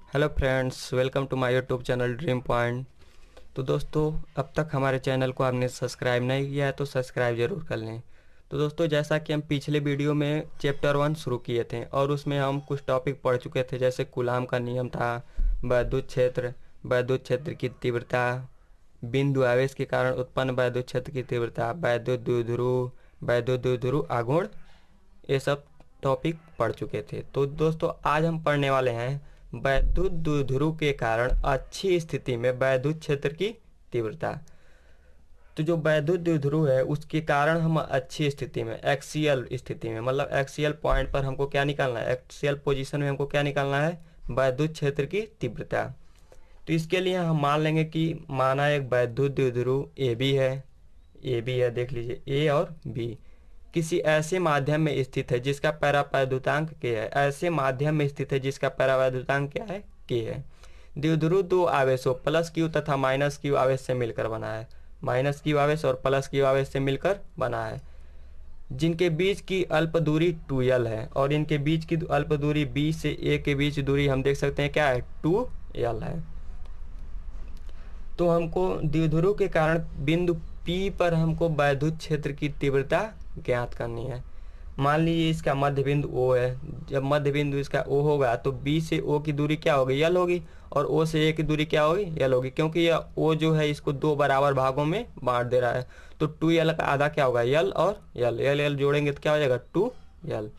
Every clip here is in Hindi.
Hello friends, welcome to my YouTube channel Dream Point. तो दोस्तों, अब तक हमारे चैनल को आपने सब्सक्राइब नहीं किया है तो सब्सक्राइब ज़रूर कर लें। तो दोस्तों, जैसा कि हम पिछले वीडियो में चैप्टर 1 शुरू किए थे और उसमें हम कुछ टॉपिक पढ़ चुके थे, जैसे कूलाम का नियम था, वैद्युत क्षेत्र की तीव्रता, बिंदु आवेश के कारण उत्पन्न वैद्युत क्षेत्र की तीव्रता, वैद्युत द्विध्रुव आघूर्ण, ये सब टॉपिक पढ़ चुके थे। तो दोस्तों, आज हम पढ़ने वाले हैं वैद्युत द्विध्रुव के कारण अच्छी स्थिति में वैद्युत क्षेत्र की तीव्रता। तो जो वैद्युत द्विध्रुव है उसके कारण हम अच्छी स्थिति में, एक्सियल स्थिति में, मतलब एक्सियल पॉइंट पर हमको क्या निकालना है, एक्सियल पोजीशन में हमको क्या निकालना है, वैद्युत क्षेत्र की तीव्रता। तो इसके लिए हम मान लेंगे कि माना एक वैद्युत द्विध्रुव ए बी है, देख लीजिए ए और बी किसी ऐसे माध्यम में स्थित है जिसका परावैद्युतांक के है, ऐसे माध्यम में स्थित है जिसका परावैद्युतांक क्या है, के है। द्विध्रुव दो आवेशों प्लस क्यू तथा माइनस क्यू आवेश से मिलकर बना है, माइनस क्यू आवेश और प्लस क्यू आवेश से मिलकर बना है, जिनके बीच की अल्प दूरी 2l है और इनके बीच की अल्प दूरी b से a के बीच दूरी हम देख सकते हैं क्या है, 2l है। तो हमको द्विध्रुव के कारण बिंदु P पर हमको वैद्युत क्षेत्र की तीव्रता ज्ञात करनी है। मान लीजिए इसका मध्य बिंदु O है, जब मध्य बिंदु इसका O होगा तो B से O की दूरी क्या होगी, L होगी, और O से A की दूरी क्या होगी, L होगी, क्योंकि यह O जो है इसको दो बराबर भागों में बांट दे रहा है। तो 2l का आधा क्या होगा, L और L जोड़ेंगे तो क्या हो जाएगा, 2l।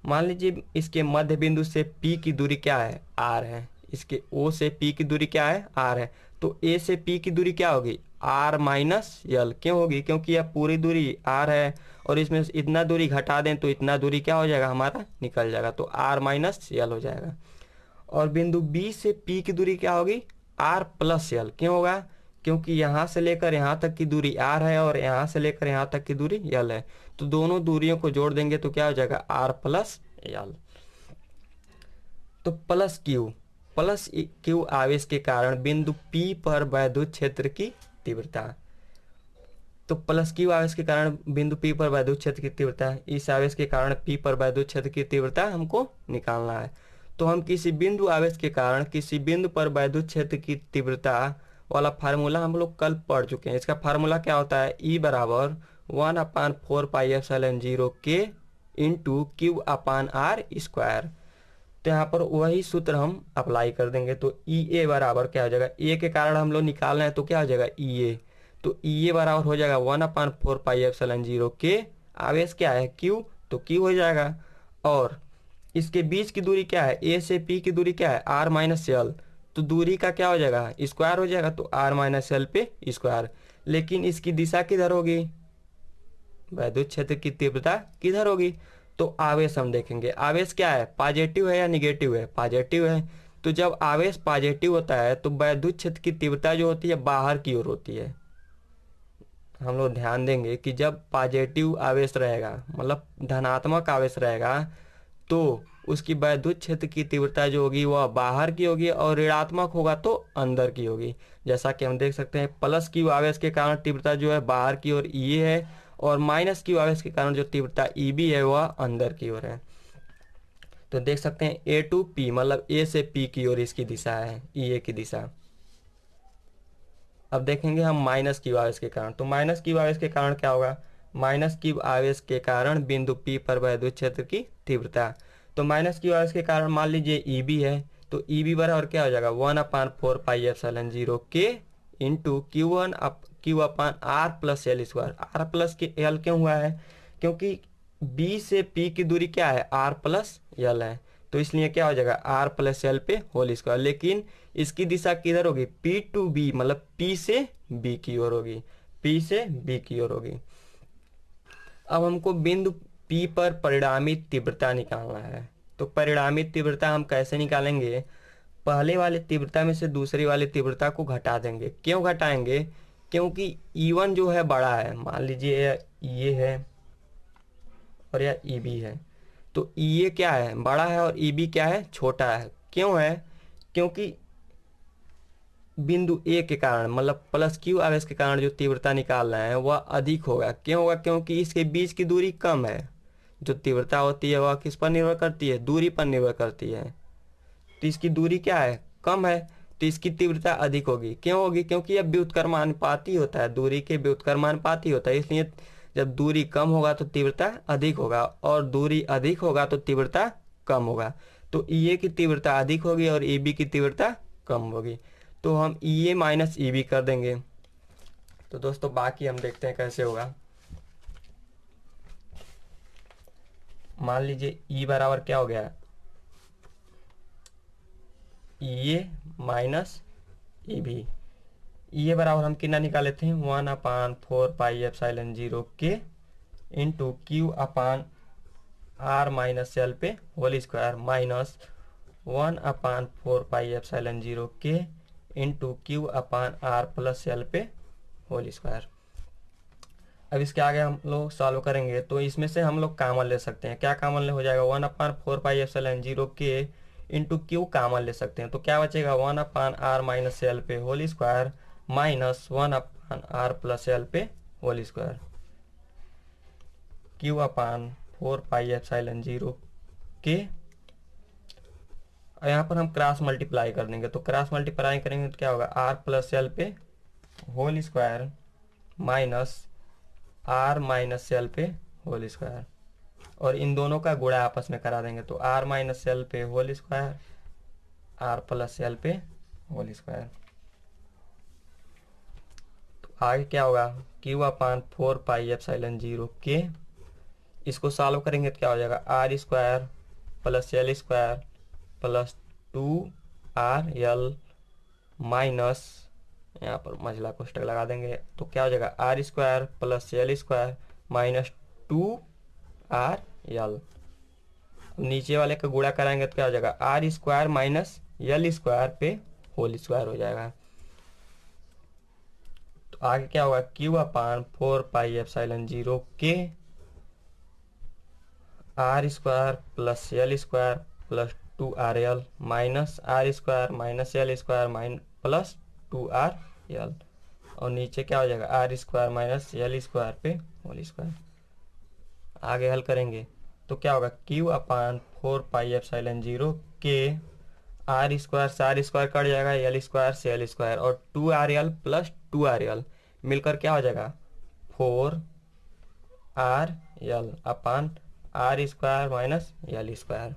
मान लीजिए इसके मध्य बिंदु से P की दूरी क्या है, R है, इसके O से P की दूरी क्या है, R है। तो A से P की दूरी क्या होगी, R माइनस L, क्यों होगी, क्योंकि यह पूरी दूरी R है और इसमें से इतना दूरी घटा दें तो इतना दूरी क्या हो जाएगा, हमारा निकल जाएगा, तो R माइनस L हो जाएगा। और बिंदु B से P की दूरी क्या होगी, R प्लस L, क्यों होगा, क्योंकि यहाँ से लेकर यहाँ तक की दूरी R है और यहाँ से लेकर यहाँ तक की दूरी L है। तो दोनों दूरियों को जोड़ देंगे तो क्या हो जाएगा, R प्लस L। तो प्लस क्यू आवेश के कारण बिंदु P पर वैद्युत क्षेत्र की तीव्रता। तो प्लस क्यू आवेश के कारण बिंदु P पर वैद्युत क्षेत्र की तीव्रता, इस आवेश के कारण P पर वैद्युत क्षेत्र की तीव्रता हमको निकालना है। तो हम किसी बिंदु आवेश के कारण किसी बिंदु पर वैद्युत क्षेत्र की तीव्रता वाला फार्मूला हम लोग कल पढ़ चुके हैं। इसका फार्मूला क्या होता है, E बराबर 1/4πε0 के into Q upon R square. तो यहाँ पर वही सूत्र हम अप्लाई कर देंगे। तो ई ए बराबर क्या हो जाएगा, ए के कारण हम लोग निकालना है तो क्या हो जाएगा, ई ए। तो ई ए बराबर हो जाएगा 1/4πε0 के, आवेश क्या है, क्यू, तो क्यू हो जाएगा। और इसके बीच की दूरी क्या है, ए से पी की दूरी क्या है, आर माइनस एल, तो दूरी का क्या हो जाएगा, स्क्वायर हो जाएगा, तो आर माइनस एल पे स्क्वायर। लेकिन इसकी दिशा किधर होगी, वैद्युत क्षेत्र की तीव्रता किधर होगी, तो आवेश हम देखेंगे, आवेश क्या है, पॉजिटिव है या निगेटिव है, पॉजिटिव है। तो जब आवेश पॉजिटिव होता है तो वैद्युत क्षेत्र की तीव्रता जो होती है बाहर की ओर होती है। हम लोग ध्यान देंगे कि जब पॉजिटिव आवेश रहेगा, मतलब धनात्मक आवेश रहेगा, तो उसकी वैद्युत क्षेत्र की तीव्रता जो होगी वह बाहर की होगी और ऋणात्मक होगा तो अंदर की होगी। जैसा कि हम देख सकते हैं प्लस क्यू आवेश के कारण तीव्रता जो है बाहर की ओर ई है और माइनस क्यू आवेश के कारण जो तीव्रता ई बी है वह अंदर की ओर है। तो देख सकते हैं ए टू पी, मतलब ए से पी की ओर इसकी दिशा है, ई ए की दिशा। अब देखेंगे हम माइनस क्यू आवेश के कारण, तो माइनस क्यू आवेश के कारण क्या होगा, माइनस क्यू आवेश के कारण बिंदु पी पर वैद्युत क्षेत्र की तीव्रता। तो माइनस क्यू आवेश के कारण मान लीजिए ई बी है, तो ई बी बराबर क्या हो जाएगा, 1/4πε0 के into Q upon R plus L square. R plus के एल क्यों हुआ है, क्योंकि बी से पी की दूरी क्या है, आर प्लस एल है, तो इसलिए क्या हो जाएगा, आर प्लस एल पे होल स्क्वायर। लेकिन इसकी दिशा किधर होगी, पी टू बी, मतलब पी से बी की ओर होगी, पी से बी की ओर होगी। अब हमको बिंदु P पर परिणामी तीव्रता निकालना है। तो परिणामी तीव्रता हम कैसे निकालेंगे, पहले वाले तीव्रता में से दूसरी वाली तीव्रता को घटा देंगे। क्यों घटाएंगे, क्योंकि E1 जो है बड़ा है, मान लीजिए ये है और यह EB है, तो EA क्या है, बड़ा है, और EB क्या है, छोटा है। क्यों है, क्योंकि बिंदु ए के कारण, मतलब प्लस क्यू आवेश के कारण जो तीव्रता निकाल रहे हैं वह अधिक होगा। क्यों होगा, क्योंकि इसके बीच की दूरी कम है। जो तीव्रता होती है वह किस पर निर्भर करती है, दूरी पर निर्भर करती है। तो इसकी दूरी क्या है, कम है, तो इसकी तीव्रता अधिक होगी। क्यों होगी, क्योंकि यह व्युत्क्रमानुपाती होता है, दूरी के व्युत्क्रमानुपाती होता है, इसलिए जब दूरी कम होगा तो तीव्रता अधिक होगा, और दूरी अधिक होगा तो तीव्रता कम होगा। तो ई की तीव्रता अधिक होगी और ई बी की तीव्रता कम होगी, तो हम ई ए माइनस ई बी कर देंगे। तो दोस्तों बाकी हम देखते हैं कैसे होगा। मान लीजिए ई बराबर क्या हो गया, ई ए माइनस ई बी। ई ए बराबर हम कितना निकाले थे, 1/4 पाई एप्सिलॉन 0 के into Q upon R minus L पे whole square minus 1/4 pi epsilon 0 के into Q upon R plus L पे होल स्क्वायर। अब इसके आगे हम लोग सॉल्व करेंगे तो इसमें से हम लोग कामन ले सकते हैं। क्या कामन ले हो जाएगा, 1/4 पाई एप्सिलॉन 0 के इंटू क्यू कामन ले सकते हैं, तो क्या बचेगा 1/r माइनस एल पे whole square minus 1/r plus L पे whole square. Q upon 4 pi epsilon 0 के, और यहाँ पर हम क्रॉस मल्टीप्लाई कर देंगे, तो क्रॉस मल्टीप्लाई करेंगे तो क्या होगा, आर प्लस एल पे whole square minus R minus L पे होल स्क्वायर, और इन दोनों का गुणा आपस में करा देंगे, तो आर माइनस एल पे whole square R plus L पे होल स्क्वायर। तो आगे क्या होगा, क्यू अपान 4 पाई एप्सिलॉन 0 के, इसको सॉल्व करेंगे तो क्या हो जाएगा, R square plus L square plus 2 RL minus, यहाँ पर मझला कोष्टक लगा देंगे, तो क्या हो जाएगा R square plus L square minus 2RL। नीचे वाले का गुणा कराएंगे तो क्या हो जाएगा, R square minus L square पे होल स्क्वायर हो जाएगा। तो आगे क्या होगा, क्यू अपान 4 पाई एप्सिलॉन 0 के R square plus L square plus 2RL minus R square minus L square plus 2RL, और नीचे क्या हो जाएगा R square minus L square पे होल स्क्वायर। आगे हल करेंगे तो क्या होगा, क्यू अपान 4 पाई एप्सिलॉन 0 के आर स्क्वायर से आर स्क्वायर कट जाएगा, एल स्क्वायर से एल स्क्वायर, और 2RL प्लस 2RL मिलकर क्या हो जाएगा 4RL upon R square minus L square.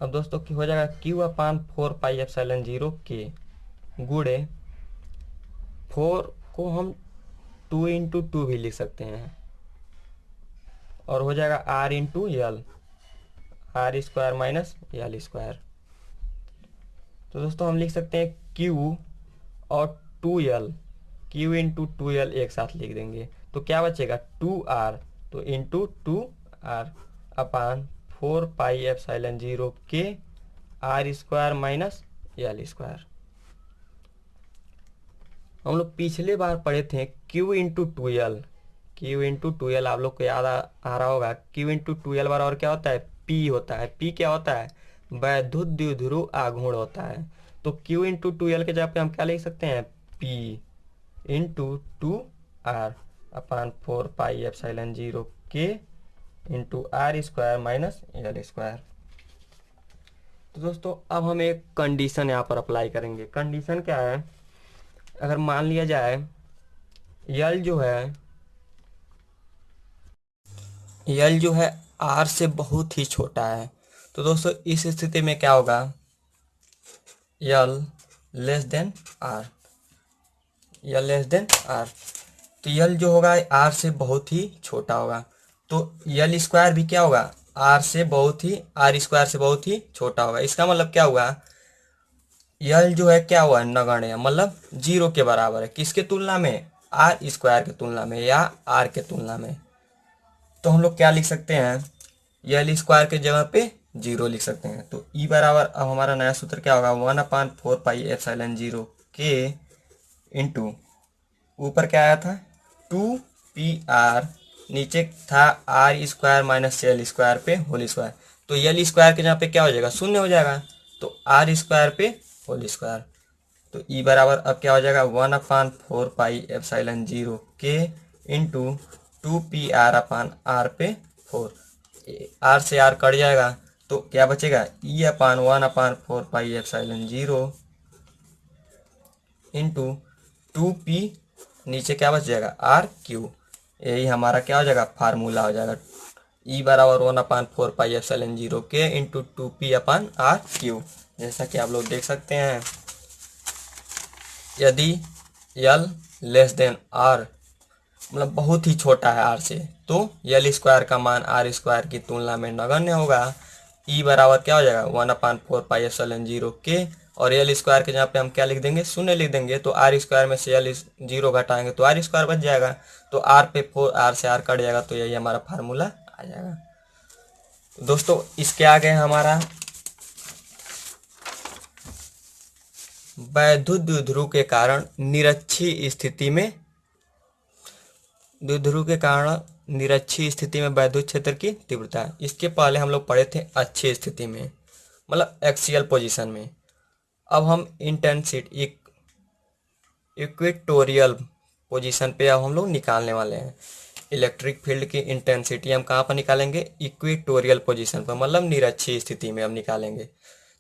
अब दोस्तों की हो जाएगा क्यू अपान 4 पाई एप्सिलॉन 0 के गुणे 4 को हम 2 इंटू 2 भी लिख सकते हैं, और हो जाएगा R into L, R square minus L square. तो दोस्तों हम लिख सकते हैं क्यू और 2L, क्यू इंटू 2L एक साथ लिख देंगे, तो क्या बचेगा 2R, तो into 2R upon 4 pi epsilon 0 के R square minus L square. हम लोग पिछले बार पढ़े थे Q into 2L, Q into 2L आप लोग को याद आ रहा होगा, Q इंटू 2L बराबर क्या होता है, P होता है। P क्या होता है, वैद्युत द्विध्रुव आघूर्ण होता है। तो Q इंटू 2L के जगह पे हम क्या लिख सकते हैं, P into 2R upon 4 pi epsilon 0 के into R square minus L square. तो दोस्तों अब हम एक कंडीशन यहाँ पर अप्लाई करेंगे। कंडीशन क्या है, अगर मान लिया जाए यल जो है आर से बहुत ही छोटा है, तो दोस्तों इस स्थिति में क्या होगा, L less than R, L less than R, तो यल जो होगा आर से बहुत ही छोटा होगा, तो यल स्क्वायर भी क्या होगा, आर स्क्वायर से बहुत ही छोटा होगा। इसका मतलब क्या हुआ, यल जो है क्या हुआ, नगण्य, मतलब 0 के बराबर है, किसके तुलना में, आर स्क्वायर के तुलना में या आर के तुलना में। तो हम लोग क्या लिख सकते हैं, यल स्क्वायर के जगह पे 0 लिख सकते हैं। तो ई बराबर, अब हमारा नया सूत्र क्या होगा, 1/4 पाई एप्सिलॉन 0 के इंटू ऊपर क्या आया था 2PR, नीचे था R square minus L square पे होल स्क्वायर, तो एल स्क्वायर के जहाँ पे क्या हो जाएगा, शून्य हो जाएगा, तो आर स्क्वायर पे होल स्क्वायर। तो ई बराबर अब क्या हो जाएगा 1/4 पाई एप्सिलॉन 0 के इंटू 2PR अपान आर पे 4, आर से आर कट जाएगा, तो क्या बचेगा, E/1/4πε0 इंटू 2p, नीचे क्या बच जाएगा RQ। यही हमारा क्या हो जाएगा, फार्मूला हो जाएगा। E/1/4πε0 के इंटू 2p/RQ। जैसा कि आप लोग देख सकते हैं, यदि L लेस देन R, मतलब बहुत ही छोटा है R से, तो L² का मान R² की तुलना में नगण्य होगा। E बराबर क्या हो जाएगा 1/4πε0 के, और L² के जहाँ पे हम क्या लिख देंगे, शून्य लिख देंगे, तो R² में से L0 घटाएंगे तो R² बच जाएगा। तो R पे 4, R से R कट जाएगा, तो यही हमारा फार्मूला आ जाएगा। दोस्तों इसके आगे हमारा वैद्युत द्विध्रुव के कारण निरक्षीय स्थिति में, द्विध्रुव के कारण निरक्षीय स्थिति में वैद्युत क्षेत्र की तीव्रता। इसके पहले हम लोग पढ़े थे अक्षीय स्थिति में, मतलब एक्सियल पोजीशन में। अब हम इंटेंसिटी इक्वेटोरियल पोजीशन पे अब हम लोग निकालने वाले हैं। इलेक्ट्रिक फील्ड की इंटेंसिटी हम कहाँ पर निकालेंगे, इक्वेटोरियल पोजीशन पर, मतलब निरक्षीय स्थिति में हम निकालेंगे।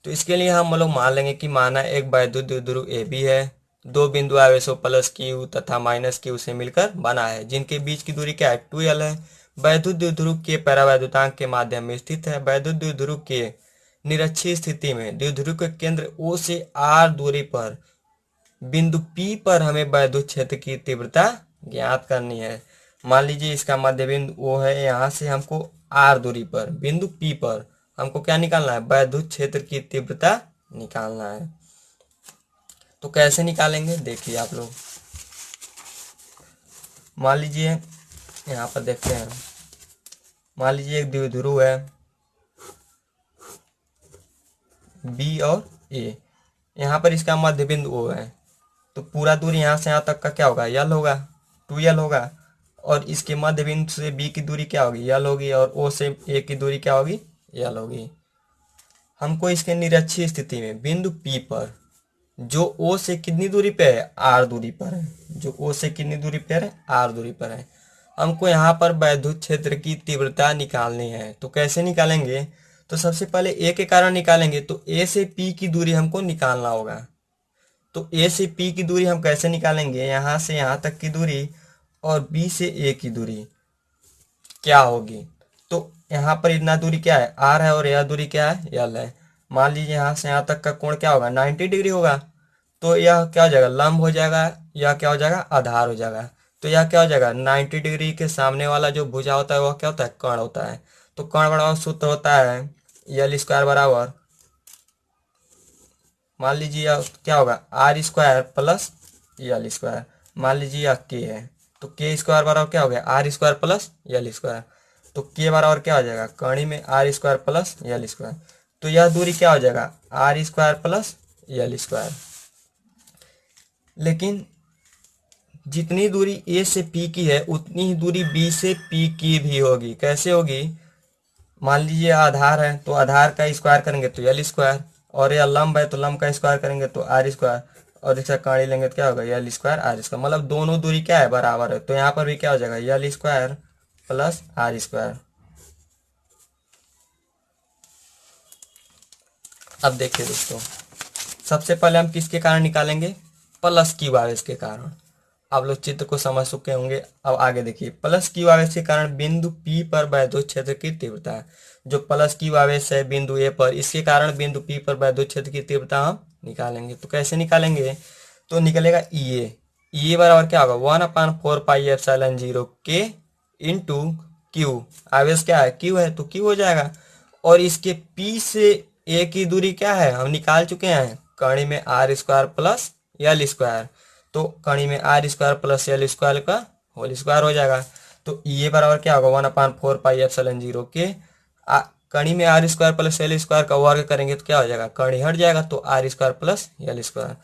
तो इसके लिए हम लोग मान लेंगे कि माना एक वैद्युत द्विध्रुव ए बी है, दो बिंदु आवेशों प्लस Q तथा माइनस Q से मिलकर बना है, जिनके बीच की दूरी क्या है, 2L है। वैद्युत द्विध्रुव के परावैद्युतांक के माध्यम में स्थित है। वैद्युत द्विध्रुव के निरक्षीय स्थिति में द्विध्रुव के केंद्र O से R दूरी पर बिंदु P पर हमें वैद्युत क्षेत्र की तीव्रता ज्ञात करनी है। मान लीजिए इसका मध्य बिंदु O है, यहाँ से हमको R दूरी पर बिंदु P पर हमको क्या निकालना है, वैद्युत क्षेत्र की तीव्रता निकालना है। तो कैसे निकालेंगे देखिए आप लोग। मान लीजिए यहाँ पर देखते हैं, मान लीजिए एक द्विध्रुव है B और A, यहाँ पर इसका मध्य बिंदु O है, तो पूरा दूरी यहाँ से यहाँ तक का क्या होगा, L होगा, 2L होगा। और इसके मध्य बिंदु से B की दूरी क्या होगी, L होगी, और O से A की दूरी क्या होगी, L होगी। हमको इसके निरक्षीय स्थिति में बिंदु P पर, जो O से कितनी दूरी पे है, R दूरी पर है, जो O से कितनी दूरी पर है, R दूरी पर है, हमको यहाँ पर वैद्युत क्षेत्र की तीव्रता निकालनी है। तो कैसे निकालेंगे, तो सबसे पहले A के कारण निकालेंगे, तो A से P की दूरी हमको निकालना होगा। तो A से P की दूरी हम कैसे निकालेंगे, यहाँ से यहाँ तक की दूरी और B से A की दूरी क्या होगी। तो यहाँ पर इतना दूरी क्या है, R है, और यह दूरी क्या है, L है। मान लीजिए यहाँ से यहाँ तक का कोण क्या होगा, 90 डिग्री होगा। तो यह क्या हो जाएगा, लंब हो जाएगा, यह क्या हो जाएगा, आधार हो जाएगा। तो यह क्या हो जाएगा, 90 डिग्री के सामने वाला जो भुजा होता है वह क्या होता है, कर्ण होता है। तो कर्ण बराबर सूत्र होता है L² बराबर, मान लीजिए यह क्या होगा, R² प्लस L²। मान लीजिए यह K है, तो K² बराबर क्या हो गया, R² प्लस L²। तो K बराबर क्या हो जाएगा, कर्ण में R² प्लस L²। तो यह दूरी क्या हो जाएगा, R² प्लस L²। लेकिन जितनी दूरी A से P की है उतनी ही दूरी B से P की भी होगी। कैसे होगी, मान लीजिए आधार है, तो आधार का स्क्वायर करेंगे तो L², और यह लंब है तो लंब का स्क्वायर करेंगे तो R², और इसका कर्ण लेंगे तो क्या होगा, L² R²। मतलब दोनों दूरी क्या है, बराबर है। तो यहाँ पर भी क्या हो जाएगा, L² प्लस R²। अब देखिए दोस्तों, सबसे पहले हम किसके कारण निकालेंगे, प्लस Q आवेश के कारण। आप लोग चित्र को समझ चुके होंगे। अब आगे देखिए, प्लस Q आवेश के कारण बिंदु P पर वैद्युत क्षेत्र की तीव्रता है। जो प्लस Q आवेश है बिंदु A पर, इसके कारण बिंदु P पर वैद्युत क्षेत्र की तीव्रता हम निकालेंगे। तो कैसे निकालेंगे, तो निकलेगा EA बराबर क्या होगा, 1/4πε0 K इंटू Q। आवेश क्या है, Q है, तो Q हो जाएगा। और इसके P से A की दूरी क्या है, हम निकाल चुके हैं, कर्ण में R² प्लस L²। तो कर्ण में R² प्लस L² का होल स्क्वायर हो जाएगा। तो ये बराबर क्या होगा, 1/4πε0 के कर्ण में R² प्लस L² का वर्ग करेंगे तो क्या हो जाएगा, कर्ण हट जाएगा, तो R² प्लस L²।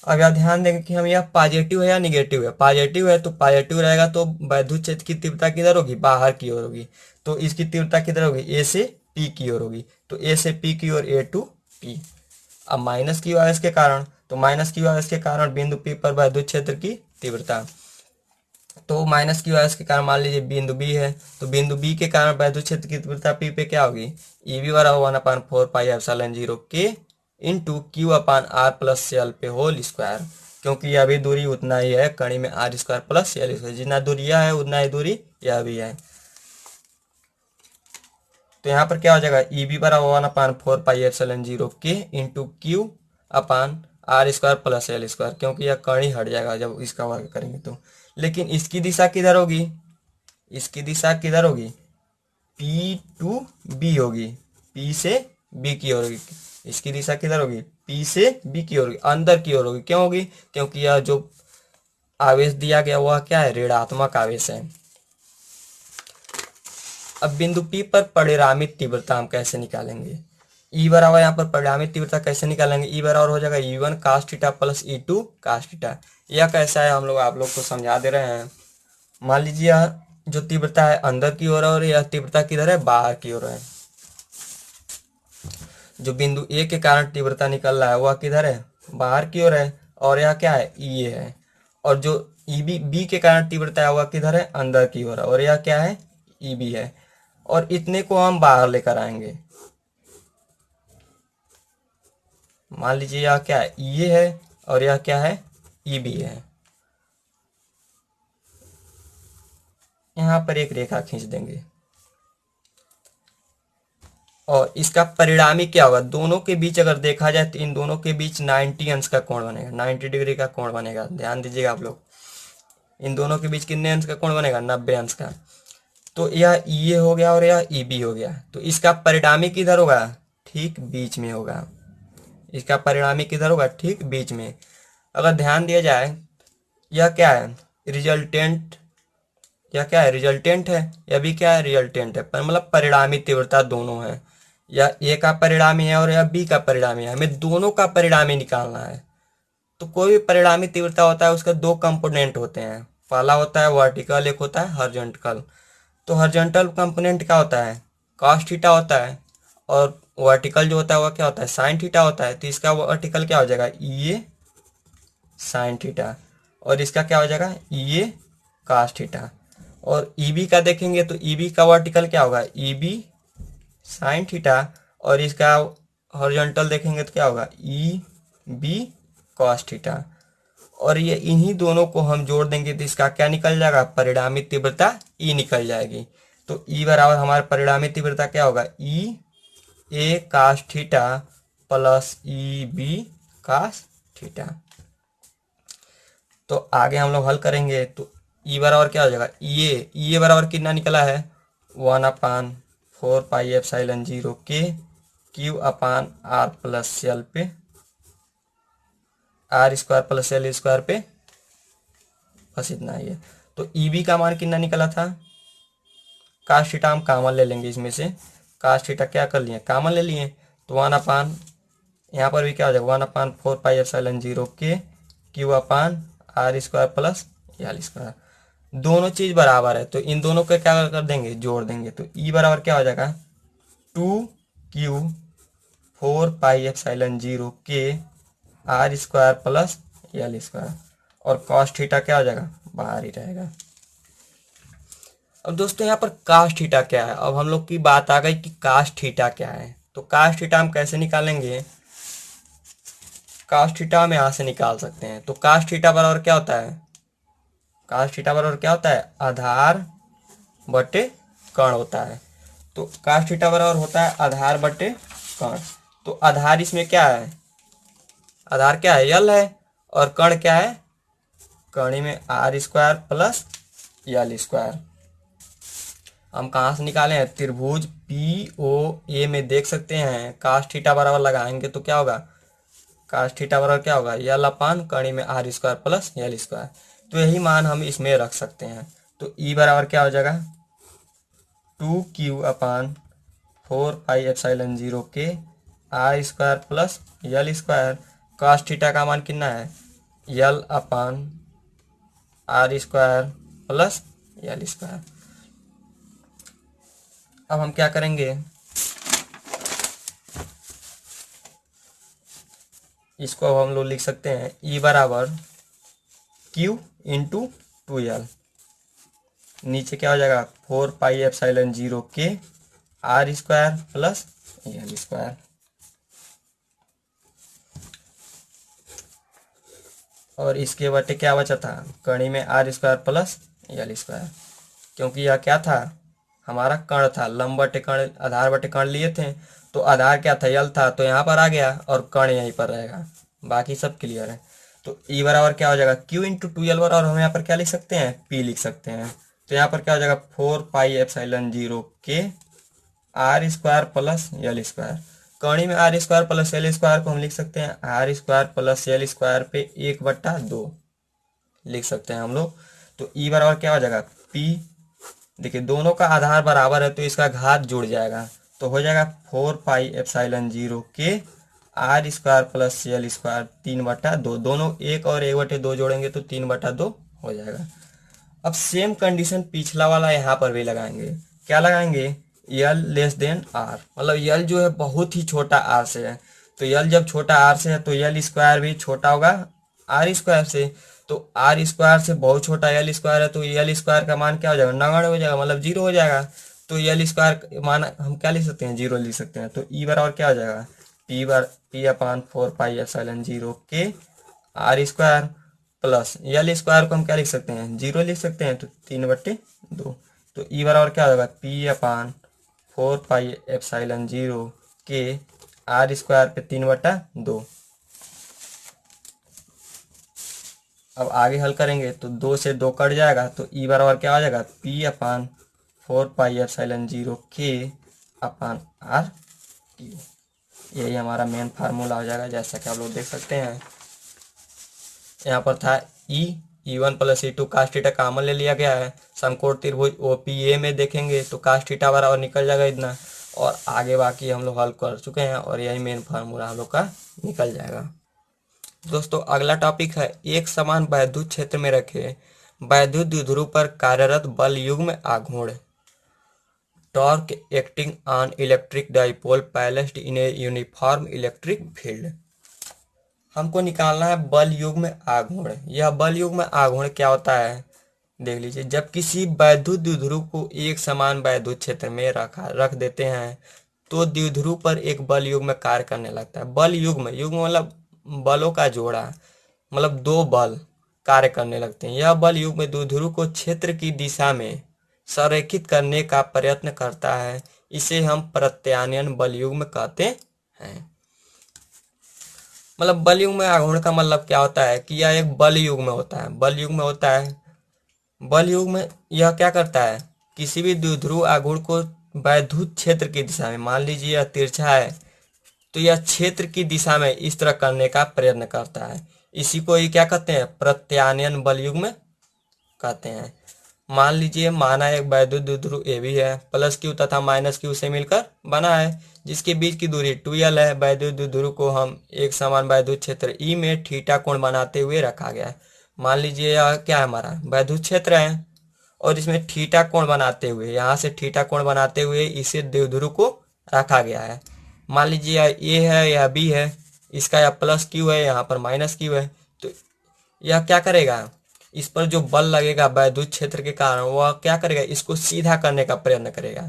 अब यह ध्यान देंगे कि हम यह पॉजिटिव है या निगेटिव है। पॉजिटिव है तो पॉजिटिव रहेगा, तो वैद्युत क्षेत्र की तीव्रता किधर होगी, बाहर की ओर होगी। तो इसकी तीव्रता किधर होगी, A से P की ओर होगी। तो A से P की ओर A to P। अब माइनस Q आवेश के कारण, तो माइनस Q आवेश के कारण बिंदु P पर वैद्युत क्षेत्र की तीव्रता, तो माइनस क्यू है, इसके कारण मान लीजिए बिंदु बी है, तो बिंदु बी के कारण वैद्युत क्षेत्र की तीव्रता पी पे क्या होगी, ई बी बराबर 1/4πε0 के into Q upon R plus L पे होल स्क्वायर, क्योंकि यह भी दूरी उतना ही है कड़ी में R square plus L square, जितना दूरी यह है उतना ही दूरी यह भी है। तो यहाँ पर क्या हो जाएगा, ई बी बराबर 1/4πε0 के into Q upon R square plus L square, क्योंकि यह कण ही हट जाएगा जब इसका वर्ग करेंगे तो। लेकिन इसकी दिशा किधर होगी, इसकी दिशा किधर होगी, पी टू बी होगी, पी से बी की ओर होगी। इसकी दिशा किधर होगी, पी से बी की ओर होगी, अंदर की ओर होगी। क्यों होगी, क्योंकि यह जो आवेश दिया गया वह क्या है, ऋणात्मक आवेश है। अब बिंदु P पर परिणामी तीव्रता हम कैसे निकालेंगे, E बराबर यहाँ पर परिणामी तीव्रता कैसे निकालेंगे, E बराबर हो जाएगा E1 cos theta plus E2 cos theta. यह कैसा है हम लोग आप लोग को समझा दे रहे हैं। मान लीजिए यह जो तीव्रता है अंदर की ओर है और यह तीव्रता किधर है, बाहर की ओर है। जो बिंदु A के कारण तीव्रता निकल रहा है वह किधर है, बाहर की ओर है, और यह क्या है, EA है। और जो EB B के कारण तीव्रता है वह किधर है, अंदर की ओर है, और यह क्या है, EB है। और इतने को हम बाहर लेकर आएंगे। मान लीजिए यह क्या है, EA है, और यह क्या है, EB है। यहां पर एक रेखा खींच देंगे और इसका परिणामी क्या होगा, दोनों के बीच अगर देखा जाए तो इन दोनों के बीच 90 अंश का कोण बनेगा, 90 डिग्री का कोण बनेगा। ध्यान दीजिएगा आप लोग, इन दोनों के बीच कितने अंश का कोण बनेगा, 90 अंश का। तो यह EA हो गया और यह EB हो गया, तो इसका परिणामी किधर होगा, ठीक बीच में होगा। इसका परिणामी किधर होगा, ठीक बीच में। अगर ध्यान दिया जाए यह क्या है, रिजल्टेंट, यह क्या है, रिजल्टेंट है, यह भी क्या है, रिजल्टेंट है, पर मतलब परिणामी तीव्रता दोनों है। यह ए का परिणामी है और यह बी का परिणामी है, हमें दोनों का परिणामी निकालना है। तो कोई भी परिणामी तीव्रता होता है उसके दो कंपोनेंट होते हैं, पहला होता है वर्टिकल, एक होता है हॉरिजॉन्टल। तो हॉरिजॉन्टल कंपोनेंट क्या होता है, cos थीटा होता है, और वर्टिकल जो होता है वह क्या होता है, sin थीटा होता है। तो इसका वर्टिकल क्या हो जाएगा, EA sin थीटा, और इसका क्या हो जाएगा, EA cos थीटा। और EB का देखेंगे तो EB का वर्टिकल क्या होगा, EB sin थीटा, और इसका हॉरिजॉन्टल देखेंगे तो क्या होगा, EB cos थीटा। और ये इन्हीं दोनों को हम जोड़ देंगे तो इसका क्या निकल जाएगा, परिणामी तीव्रता E निकल जाएगी। तो E बराबर हमारे परिणामी तीव्रता क्या होगा, EA cos theta plus EB cos theta. तो आगे हम लोग हल करेंगे तो E बराबर क्या हो जाएगा, EA बराबर कितना निकला है, 1/4πε0 के Q upon R plus L पे, R square plus L square पे, बस इतना ही है। तो EB का मान कितना निकला था, cos थीटा हम कॉमन ले लेंगे इसमें से, cos थीटा क्या कर लिए, कॉमन ले लिए, तो 1 अपान, यहाँ पर भी क्या हो जाएगा, 1/4πε0 के Q upon R square plus L square. दोनों चीज बराबर है तो इन दोनों को क्या कर देंगे, जोड़ देंगे। तो E बराबर क्या हो जाएगा, 2Q 4πε0 के R square plus L square, और cos थीटा क्या हो जाएगा, बाहर ही रहेगा। अब दोस्तों यहाँ पर cos थीटा क्या है, अब हम लोग की बात आ गई कि cos थीटा क्या है। तो cos थीटा हम कैसे निकालेंगे, cos थीटा हम यहाँ से निकाल सकते हैं। तो cos थीटा बराबर क्या होता है, cos थीटा बराबर क्या होता है, आधार बटे कण होता है। तो cos थीटा बराबर होता है आधार बटे कण। तो आधार इसमें क्या है, आधार क्या है, L है, और कण क्या है, कणी में R square plus L square. हम कहाँ से निकाले हैं, त्रिभुज POA में देख सकते हैं, cos थीटा बराबर लगाएंगे तो क्या होगा, cos थीटा बराबर क्या होगा, L अपान कणी में R square plus L square. तो यही मान हम इसमें रख सकते हैं। तो E बराबर क्या हो जाएगा, 2Q अपान 4πε0 के R square plus L square. cos theta का मान कितना है, L upon R square plus L square. अब हम क्या करेंगे, इसको अब हम लोग लिख सकते हैं E बराबर Q इंटू 2L। नीचे क्या हो जाएगा 4 पाई एप्सिलॉन 0 के R square plus L square. और इसके बटे क्या बचा था, कड़ी में R square plus L square, क्योंकि यह क्या था हमारा कण था, लंब बटे कण आधार बटे कण लिए थे, तो आधार क्या था एल था, तो यहाँ पर आ गया और कण यहीं पर रहेगा, बाकी सब क्लियर है। तो ई बराबर क्या हो जाएगा क्यू इंटू टू एल बराबर हम यहाँ पर क्या लिख सकते हैं पी लिख सकते हैं। तो यहाँ पर क्या हो जाएगा 4 पाई एप्सिलॉन 0 के R square plus L square. कणी में R square plus L square को हम लिख सकते हैं R square plus L square पे 1/2 लिख सकते हैं हम लोग। तो ई बराबर क्या हो जाएगा पी, देखिए दोनों का आधार बराबर है तो इसका घात जुड़ जाएगा, तो हो जाएगा 4 पाई एप्सिलॉन 0 के R square plus L square 3/2, दोनों 1 और 1/2 जोड़ेंगे तो 3/2 हो जाएगा। अब सेम कंडीशन पिछला वाला यहाँ पर भी लगाएंगे, क्या लगाएंगे यल लेस देन आर, मतलब यल जो है बहुत ही छोटा आर से है, तो यल जब छोटा आर से है तो यल स्क्वायर भी छोटा होगा आर स्क्वायर से, तो आर स्क्वायर से बहुत छोटा यल स्क्वायर है, तो यल स्क्वायर का मान क्या हो जाएगा नगण्य हो जाएगा, मतलब 0 हो जाएगा। तो यल स्क्वायर मान हम क्या लिख सकते हैं 0 लिख सकते हैं। तो ई बराबर क्या हो जाएगा पी/4 पाई एप्सिलॉन 0 के R square plus L square को हम क्या लिख सकते हैं 0 लिख सकते हैं, तो 3/2। तो ई बराबर क्या होगा P/4 पाई एप्सिलॉन 0 के आर स्क्वायर पे 3/2। अब आगे हल करेंगे तो 2 से 2 कट जाएगा, तो ई बराबर क्या हो जाएगा P/4 पाई एप्सिलॉन 0 के अपान आर क्यू। यही हमारा मेन फार्मूला हो जाएगा, जैसा कि आप लोग देख सकते हैं। यहाँ पर था E1 plus E2 cos theta common ले लिया गया है। समकोण त्रिभुज OPA में देखेंगे तो कास थीटा बराबर निकल जाएगा इतना, और आगे बाकी हम लोग हल कर चुके हैं और यही मेन फार्मूला हम लोग का निकल जाएगा। दोस्तों अगला टॉपिक है एक समान वैद्युत क्षेत्र में रखे वैद्युत द्विध्रुव पर कार्यरत बल युग्म आघूर्ण torque acting on electric dipole placed in a uniform electric field. हमको निकालना है बल युग्म आघूर्ण। यह बल युग्म आघूर्ण क्या होता है देख लीजिए, जब किसी वैद्युत द्विध्रुव को एक समान वैद्युत क्षेत्र में रख देते हैं तो द्विध्रुव पर एक बल युग्म कार्य करने लगता है। बल युग्म मतलब बलों का जोड़ा, मतलब 2 बल कार्य करने लगते हैं। यह बल युग्म द्विध्रुव को क्षेत्र की दिशा में संरेखित करने का प्रयत्न करता है, इसे हम प्रत्यानयन बल युग्म कहते हैं। मतलब बल युग्म आघूर्ण का मतलब क्या होता है कि यह एक बल युग्म होता है। बल युग्म होता है, बल युग्म यह क्या करता है किसी भी द्विध्रुव आघूर्ण को वैद्युत क्षेत्र की दिशा में, मान लीजिए यह तिरछा है तो यह क्षेत्र की दिशा में इस तरह करने का प्रयत्न करता है, इसी को ही क्या कहते हैं प्रत्यानयन बल युग्म कहते हैं। मान लीजिए माना एक वैद्युत द्विध्रुव ए भी है, प्लस क्यू तथा माइनस क्यू से मिलकर बना है, जिसके बीच की दूरी 2l है। वैद्युत द्विध्रुव को हम एक समान वैद्युत क्षेत्र ई में थीटा कोण बनाते हुए रखा गया है। मान लीजिए यह क्या है हमारा वैद्युत क्षेत्र है और इसमें थीटा कोण बनाते हुए, यहाँ से थीटा कोण बनाते हुए इसे द्विध्रुव को रखा गया है। मान लीजिए यह ए है यह बी है, इसका यह प्लस क्यू है यहाँ पर माइनस क्यू है, तो यह क्या करेगा इस पर जो बल लगेगा वैद्युत क्षेत्र के कारण वह क्या करेगा इसको सीधा करने का प्रयत्न करेगा।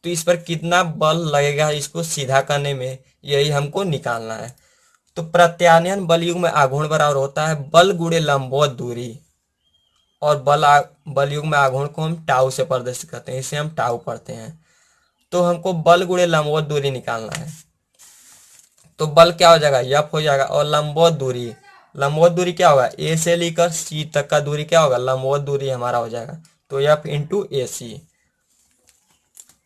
तो इस पर कितना बल लगेगा इसको सीधा करने में, यही हमको निकालना है। तो प्रत्यानयन बल युग्म आघूर्ण बराबर होता है बल गुणे लंबवत दूरी, और बल युग्म आघूर्ण को हम टाउ से प्रदर्शित करते हैं, इसे हम टाउ पढ़ते हैं। तो हमको बल गुणे लंबवत दूरी निकालना है, तो बल क्या हो जाएगा एफ हो जाएगा, और लंबवत दूरी क्या होगा ए से लेकर सी तक का दूरी क्या होगा लंबवत दूरी हमारा हो जाएगा, तो एफ इंटू ए सी।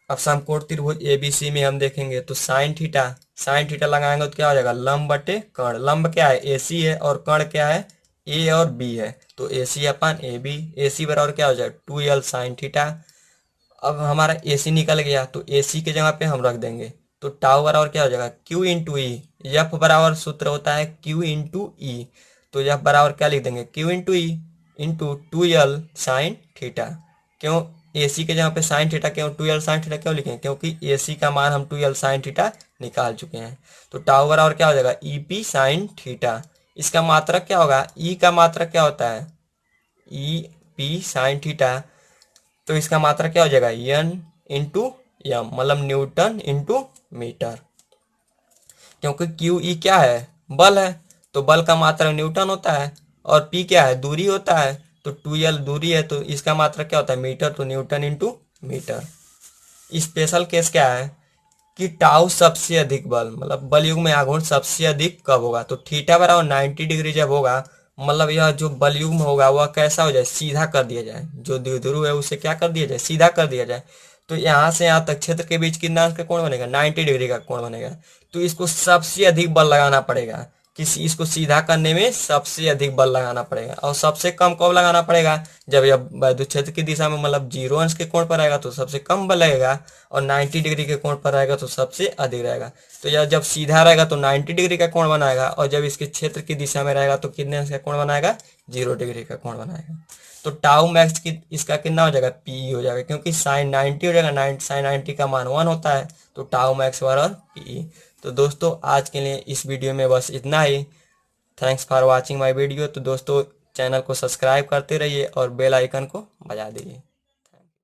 अब समकोण त्रिभुज ABC में हम देखेंगे तो साइन थीटा लगाएंगे तो क्या हो जाएगा लंब बटे कर्ण। लंब क्या है AC है और कर्ण क्या है A और B है, तो AC/AB। AC बराबर क्या हो जाएगा 2l साइन थीटा। अब हमारा AC निकल गया तो AC के जगह पे हम रख देंगे, तो टाउ बराबर क्या हो जाएगा Q इंटू ई। एफ बराबर सूत्र होता है Q इंटू ई, तो एफ बराबर क्या लिख देंगे Q into E into 2l sine theta. क्यों AC के जगह पे साइन थीटा, क्यों 2l साइन थीटा क्यों लिखें, क्योंकि AC का मान हम 2l साइन थीटा निकाल चुके हैं। तो टाउ बराबर क्या हो जाएगा EP साइन थीटा। इसका मात्रक क्या होगा, E का मात्रक क्या होता है EP साइन थीटा, तो इसका मात्रा क्या हो जाएगा, एन इंटू एम, मतलब न्यूटन इंटू मीटर। क्योंकि क्यू ई क्या है, बल है, तो बल का मात्रा न्यूटन होता है, और पी क्या है, दूरी होता है, तो 2l दूरी है, तो इसका मात्रा क्या होता है, मीटर, तो newton into metre. Special case क्या है कि टाउ सबसे अधिक बल, मतलब बल युग्म में आघूर्ण सबसे अधिक कब होगा, तो थीटा बराबर 90 डिग्री जब होगा, मतलब यह जो बल युग्म होगा वह कैसा हो जाए, सीधा कर दिया जाए, जो द्विध्रुव है उसे क्या कर दिया जाए, सीधा कर दिया जाए। तो यहाँ से यहाँ तक क्षेत्र के बीच कितना का कोण बनेगा, 90 डिग्री का कोण बनेगा। तो इसको सबसे अधिक बल लगाना पड़ेगा, किसी इसको सीधा करने में सबसे अधिक बल लगाना पड़ेगा, और सबसे कम कब लगाना पड़ेगा, जब यह विद्युत क्षेत्र की दिशा में मतलब 0 अंश के कोण पर आएगा तो सबसे कम बल लगेगा, और 90 डिग्री के कोण पर रहेगा तो सबसे अधिक रहेगा। तो यह जब सीधा रहेगा तो 90 डिग्री का कोण बनाएगा, और जब इसके क्षेत्र की दिशा में रहेगा तो कितने अंश का कोण बनाएगा, 0 डिग्री का कोण बनाएगा। तो टाउ मैक्स की इसका कितना हो जाएगा, पी हो जाएगा, क्योंकि साइन 90 हो जाएगा, साइन 90 का मान 1 होता है, तो टाउ मैक्स बराबर पी। तो दोस्तों आज के लिए इस वीडियो में बस इतना ही। Thanks for watching my video. तो दोस्तों चैनल को सब्सक्राइब करते रहिए और बेल आइकन को बजा दीजिए।